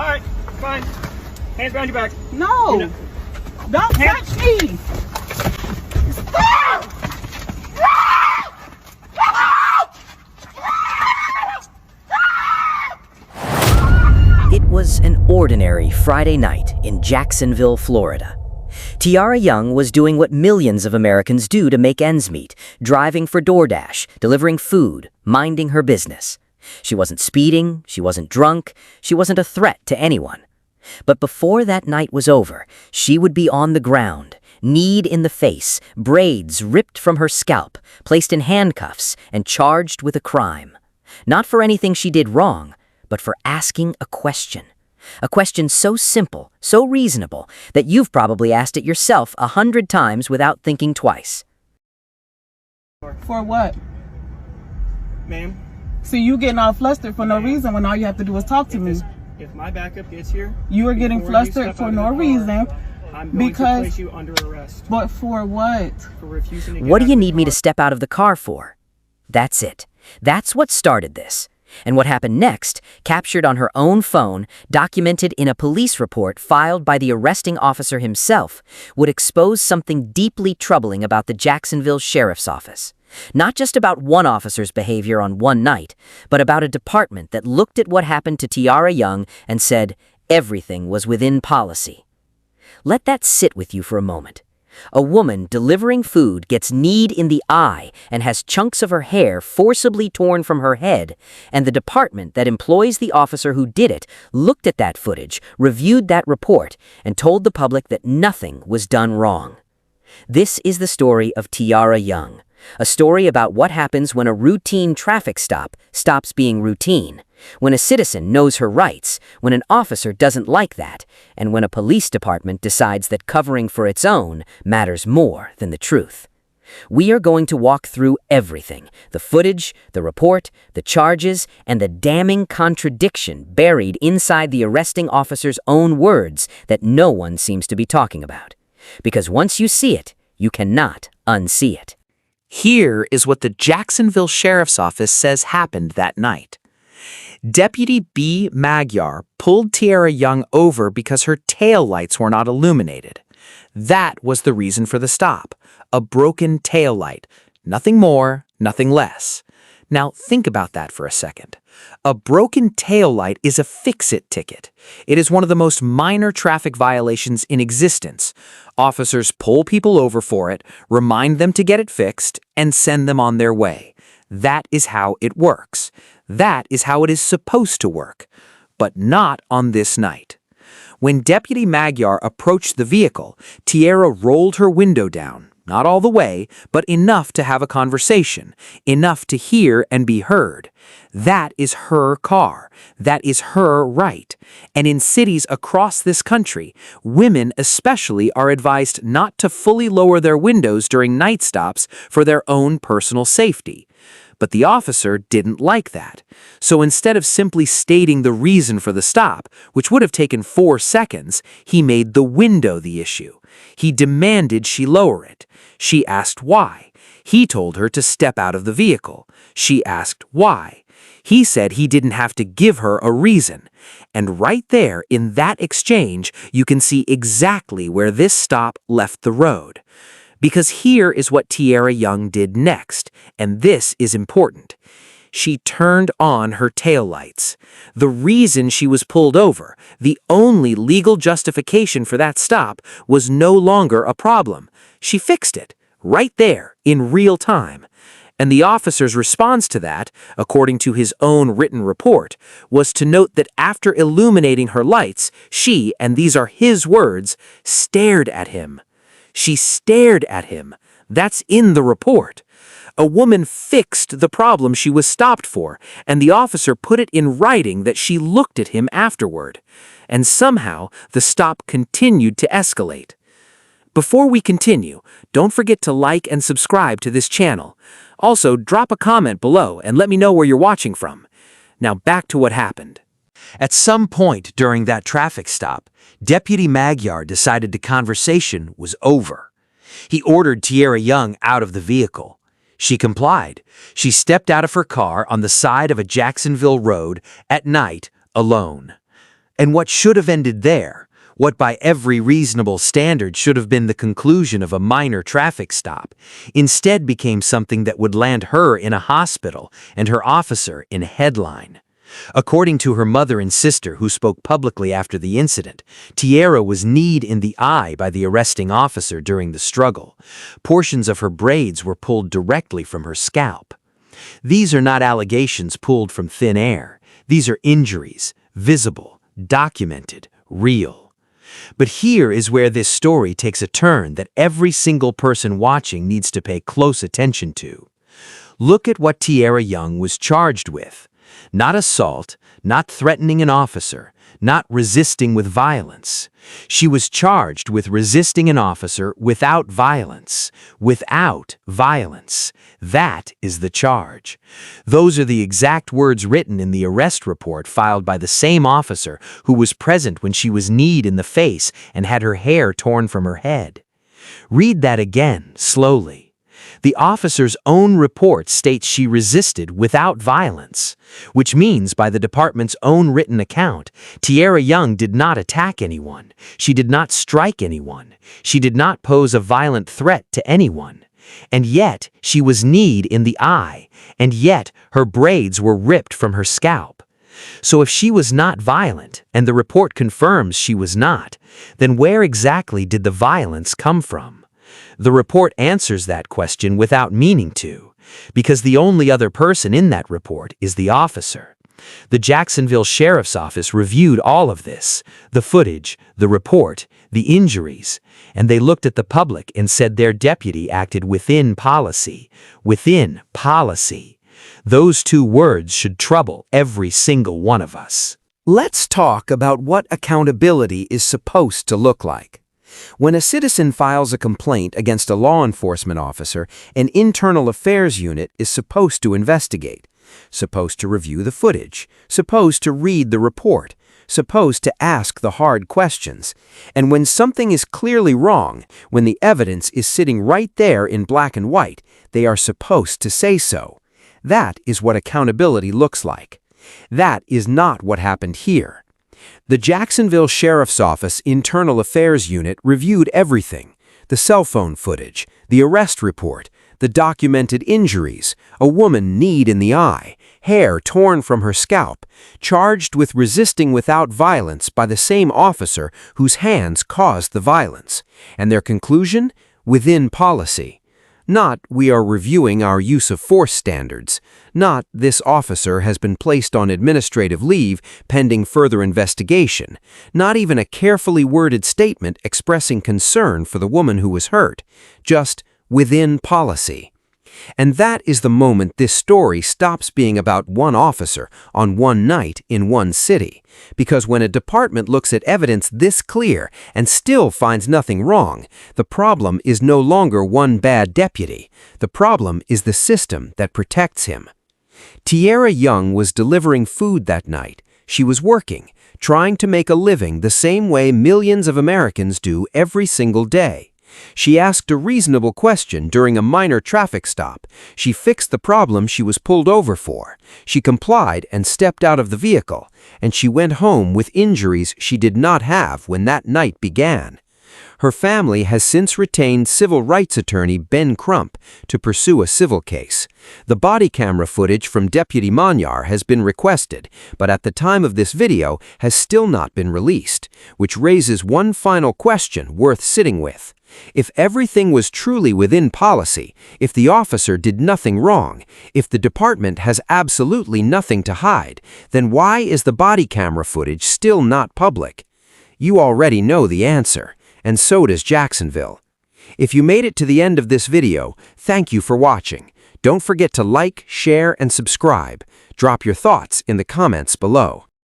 right, fine. Hands behind your back. No. Don't touch me. Stop! It was an ordinary Friday night in Jacksonville, Florida. Tiara Young was doing what millions of Americans do to make ends meet, driving for Doordash, delivering food, minding her business. She wasn't speeding, she wasn't drunk, she wasn't a threat to anyone. But before that night was over, she would be on the ground, kneed in the face, braids ripped from her scalp, placed in handcuffs, and charged with a crime. Not for anything she did wrong, but for asking a question. A question so simple, so reasonable, that you've probably asked it yourself 100 times without thinking twice. For what? Ma'am? So you getting all flustered for no reason when all you have to do is talk to me. If my backup gets here... You are getting flustered for no reason. I'm going to place you under arrest. But for what? For refusing to get What do you out of the need me to car. step out of the car for? That's it. That's what started this. And what happened next, captured on her own phone, documented in a police report filed by the arresting officer himself, would expose something deeply troubling about the Jacksonville Sheriff's Office. Not just about one officer's behavior on one night, but about a department that looked at what happened to Tiara Young and said everything was within policy. Let that sit with you for a moment. A woman delivering food gets kneed in the eye and has chunks of her hair forcibly torn from her head, and the department that employs the officer who did it looked at that footage, reviewed that report, and told the public that nothing was done wrong. This is the story of Tiara Young, a story about what happens when a routine traffic stop stops being routine, when a citizen knows her rights, when an officer doesn't like that, and when a police department decides that covering for its own matters more than the truth. We are going to walk through everything, the footage, the report, the charges, and the damning contradiction buried inside the arresting officer's own words that no one seems to be talking about. Because once you see it, you cannot unsee it. Here is what the Jacksonville Sheriff's Office says happened that night. Deputy B. Magyar pulled Tiara Young over because her taillights were not illuminated. That was the reason for the stop, a broken taillight. Nothing more, nothing less. Now think about that for a second. A broken taillight is a fix-it ticket. It is one of the most minor traffic violations in existence. Officers pull people over for it, remind them to get it fixed, and send them on their way. That is how it works. That is how it is supposed to work. But not on this night. When Deputy Magyar approached the vehicle, Tiara rolled her window down. Not all the way, but enough to have a conversation, enough to hear and be heard. That is her car. That is her right. And in cities across this country, women especially are advised not to fully lower their windows during night stops for their own personal safety. But the officer didn't like that. So instead of simply stating the reason for the stop, which would have taken 4 seconds, he made the window the issue. He demanded she lower it. She asked why. He told her to step out of the vehicle. She asked why. He said he didn't have to give her a reason. And right there in that exchange, you can see exactly where this stop left the road. Because here is what Tiara Young did next, and this is important. She turned on her taillights. The reason she was pulled over, the only legal justification for that stop, was no longer a problem. She fixed it, right there, in real time. And the officer's response to that, according to his own written report, was to note that after illuminating her lights, she, and these are his words, stared at him. She stared at him. That's in the report. A woman fixed the problem she was stopped for, and the officer put it in writing that she looked at him afterward. And somehow, the stop continued to escalate. Before we continue, don't forget to like and subscribe to this channel. Also, drop a comment below and let me know where you're watching from. Now back to what happened. At some point during that traffic stop, Deputy Magyar decided the conversation was over. He ordered Tiara Young out of the vehicle. She complied. She stepped out of her car on the side of a Jacksonville road at night alone. And what should have ended there, what by every reasonable standard should have been the conclusion of a minor traffic stop, instead became something that would land her in a hospital and her officer in a headline. According to her mother and sister who spoke publicly after the incident, Tiara was kneed in the eye by the arresting officer during the struggle. Portions of her braids were pulled directly from her scalp. These are not allegations pulled from thin air. These are injuries, visible, documented, real. But here is where this story takes a turn that every single person watching needs to pay close attention to. Look at what Tiara Young was charged with. Not assault, not threatening an officer, not resisting with violence. She was charged with resisting an officer without violence. Without violence. That is the charge. Those are the exact words written in the arrest report filed by the same officer who was present when she was kneed in the face and had her hair torn from her head. Read that again, slowly. The officer's own report states she resisted without violence, which means by the department's own written account, Tiara Young did not attack anyone. She did not strike anyone. She did not pose a violent threat to anyone. And yet, she was kneed in the eye, and yet her braids were ripped from her scalp. So if she was not violent, and the report confirms she was not, then where exactly did the violence come from? The report answers that question without meaning to, because the only other person in that report is the officer. The Jacksonville Sheriff's Office reviewed all of this, the footage, the report, the injuries, and they looked at the public and said their deputy acted within policy. Within policy. Those two words should trouble every single one of us. Let's talk about what accountability is supposed to look like. When a citizen files a complaint against a law enforcement officer, an internal affairs unit is supposed to investigate, supposed to review the footage, supposed to read the report, supposed to ask the hard questions. And when something is clearly wrong, when the evidence is sitting right there in black and white, they are supposed to say so. That is what accountability looks like. That is not what happened here. The Jacksonville Sheriff's Office Internal Affairs Unit reviewed everything: the cell phone footage, the arrest report, the documented injuries, a woman kneed in the eye, hair torn from her scalp, charged with resisting without violence by the same officer whose hands caused the violence. And their conclusion? Within policy. Not, we are reviewing our use of force standards. Not, this officer has been placed on administrative leave pending further investigation. Not even a carefully worded statement expressing concern for the woman who was hurt. Just, within policy. And that is the moment this story stops being about one officer on one night in one city. Because when a department looks at evidence this clear and still finds nothing wrong, the problem is no longer one bad deputy. The problem is the system that protects him. Tiara Young was delivering food that night. She was working, trying to make a living the same way millions of Americans do every single day. She asked a reasonable question during a minor traffic stop. She fixed the problem she was pulled over for. She complied and stepped out of the vehicle, and she went home with injuries she did not have when that night began. Her family has since retained civil rights attorney Ben Crump to pursue a civil case. The body camera footage from Deputy Manyar has been requested, but at the time of this video has still not been released, which raises one final question worth sitting with. If everything was truly within policy, if the officer did nothing wrong, if the department has absolutely nothing to hide, then why is the body camera footage still not public? You already know the answer, and so does Jacksonville. If you made it to the end of this video, thank you for watching. Don't forget to like, share, and subscribe. Drop your thoughts in the comments below.